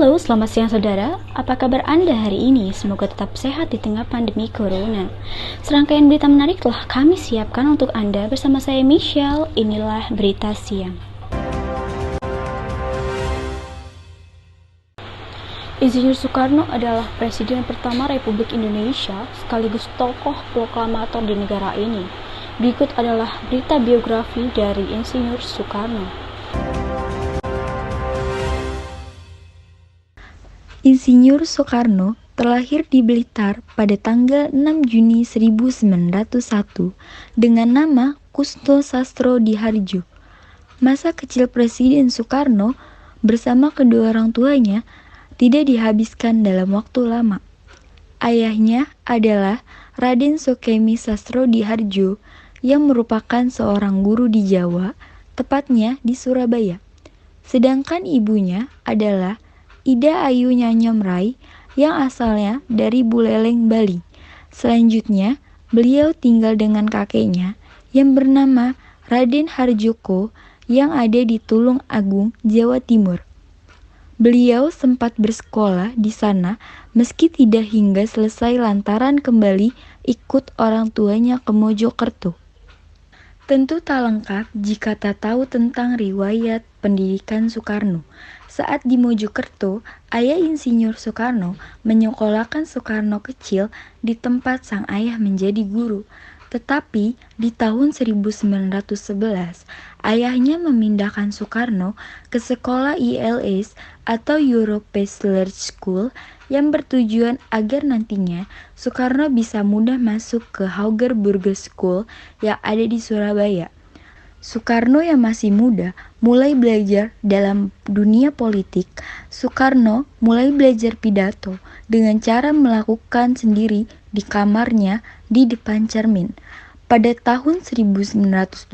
Halo, selamat siang saudara. Apa kabar Anda hari ini? Semoga tetap sehat di tengah pandemi Corona. Serangkaian berita menarik telah kami siapkan untuk Anda bersama saya Michelle. Inilah berita siang. Insinyur Soekarno adalah Presiden pertama Republik Indonesia sekaligus tokoh proklamator di negara ini. Berikut adalah berita biografi dari Insinyur Soekarno. Insinyur Soekarno terlahir di Blitar pada tanggal 6 Juni 1901 dengan nama Kusto Sastro Diharjo. Masa kecil Presiden Soekarno bersama kedua orang tuanya tidak dihabiskan dalam waktu lama. Ayahnya adalah Raden Sokemi Sastro Diharjo yang merupakan seorang guru di Jawa, tepatnya di Surabaya. Sedangkan ibunya adalah Ida Ayu Nyanyom Rai yang asalnya dari Buleleng, Bali. Selanjutnya, beliau tinggal dengan kakeknya yang bernama Raden Harjoko yang ada di Tulung Agung, Jawa Timur. Beliau sempat bersekolah di sana meski tidak hingga selesai lantaran kembali ikut orang tuanya ke Mojokerto. Tentu tak lengkap jika tak tahu tentang riwayat pendidikan Soekarno. Saat di Mojokerto, ayah Insinyur Soekarno menyekolahkan Soekarno kecil di tempat sang ayah menjadi guru. Tetapi di tahun 1911, ayahnya memindahkan Soekarno ke sekolah ILS atau Europees Leerlinc School yang bertujuan agar nantinya Soekarno bisa mudah masuk ke Hauger Burger School yang ada di Surabaya. Soekarno yang masih muda mulai belajar dalam dunia politik. Soekarno mulai belajar pidato dengan cara melakukan sendiri di kamarnya di depan cermin. Pada tahun 1926,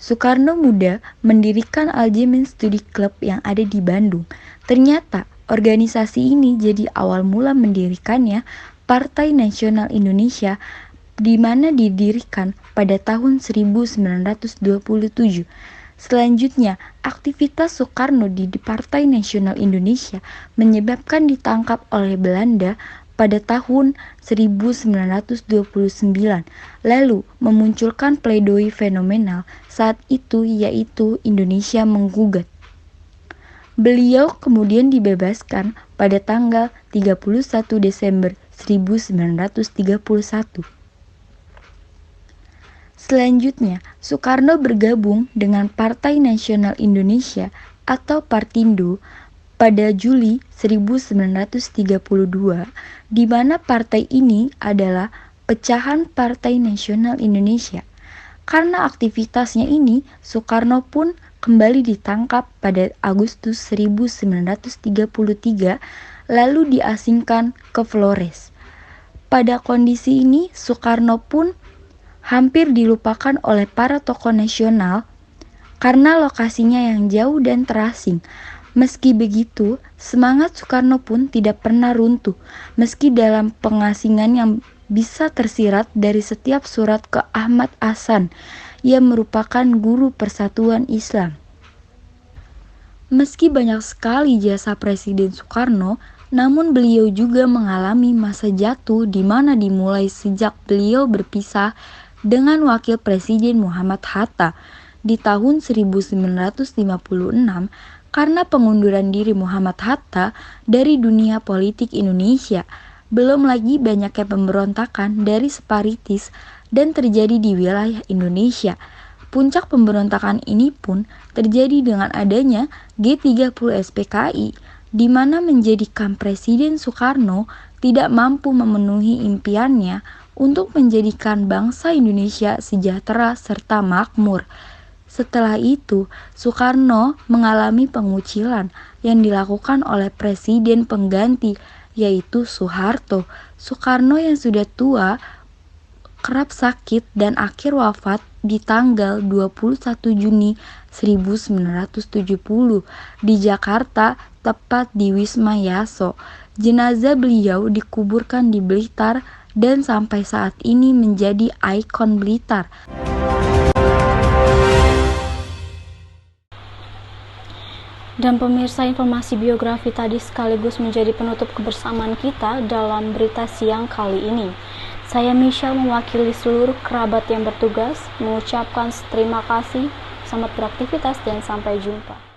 Soekarno muda mendirikan Aljemen Studi Club yang ada di Bandung. Ternyata organisasi ini jadi awal mula mendirikannya Partai Nasional Indonesia, di mana didirikan pada tahun 1927. Selanjutnya, aktivitas Soekarno di Partai Nasional Indonesia menyebabkan ditangkap oleh Belanda pada tahun 1929, lalu memunculkan pledoi fenomenal saat itu, yaitu Indonesia menggugat. Beliau kemudian dibebaskan pada tanggal 31 Desember 1931. Selanjutnya, Soekarno bergabung dengan Partai Nasional Indonesia atau Partindo pada Juli 1932, di mana partai ini adalah pecahan Partai Nasional Indonesia. Karena aktivitasnya ini, Soekarno pun kembali ditangkap pada Agustus 1933, lalu diasingkan ke Flores. Pada kondisi ini, Soekarno pun hampir dilupakan oleh para tokoh nasional karena lokasinya yang jauh dan terasing. Meski begitu, semangat Soekarno pun tidak pernah runtuh, meski dalam pengasingan yang bisa tersirat dari setiap surat ke Ahmad Hasan yang merupakan guru Persatuan Islam. Meski banyak sekali jasa Presiden Soekarno, namun beliau juga mengalami masa jatuh di mana dimulai sejak beliau berpisah dengan Wakil Presiden Muhammad Hatta di tahun 1956 karena pengunduran diri Muhammad Hatta dari dunia politik Indonesia. Belum lagi banyaknya pemberontakan dari separatis dan terjadi di wilayah Indonesia. Puncak pemberontakan ini pun terjadi dengan adanya G30 SPKI, di mana menjadikan Presiden Soekarno tidak mampu memenuhi impiannya untuk menjadikan bangsa Indonesia sejahtera serta makmur. Setelah itu, Soekarno mengalami pengucilan yang dilakukan oleh presiden pengganti, yaitu Soeharto. Soekarno yang sudah tua kerap sakit dan akhir wafat di tanggal 21 Juni 1970 di Jakarta, tepat di Wisma Yaso. Jenazah beliau dikuburkan di Blitar dan sampai saat ini menjadi ikon Blitar. Dan pemirsa, informasi biografi tadi sekaligus menjadi penutup kebersamaan kita dalam berita siang kali ini. Saya Michelle mewakili seluruh kerabat yang bertugas mengucapkan terima kasih, selamat beraktivitas dan sampai jumpa.